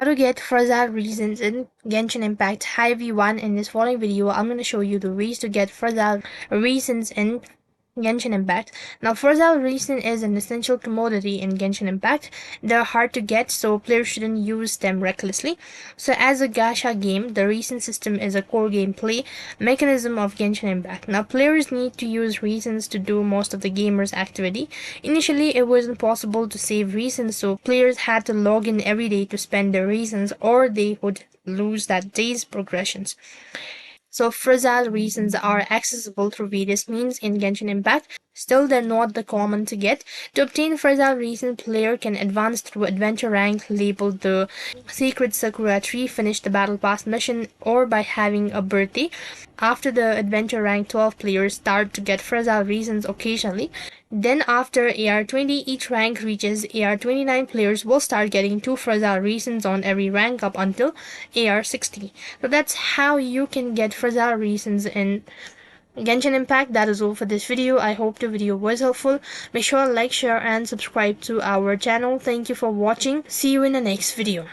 How to get fragile reasons in Genshin Impact. Hi everyone, in this following video I'm going to show you the ways to get fragile reasons in Genshin Impact. Now, fragile resin is an essential commodity in Genshin Impact. They're hard to get, so players shouldn't use them recklessly. So, as a gacha game, the resin system is a core gameplay mechanism of Genshin Impact. Now, players need to use reasons to do most of the gamer's activity. Initially, it wasn't possible to save reasons, so players had to log in every day to spend their reasons, or they would lose that day's progressions. So fragile reasons are accessible through various means in Genshin Impact. Still, they're not the common to get. To obtain fragile reason, player can advance through adventure rank labeled the Secret Sakura Tree, finish the Battle Pass mission, or by having a birthday. After the adventure rank 12, players start to get fragile reasons occasionally. Then after AR20, each rank reaches AR29, players will start getting 2 fragile reasons on every rank up until AR60. So that's how you can get fragile reasons in Genshin Impact. That is all for this video. I hope the video was helpful. Make sure to like, share and subscribe to our channel. Thank you for watching. See you in the next video.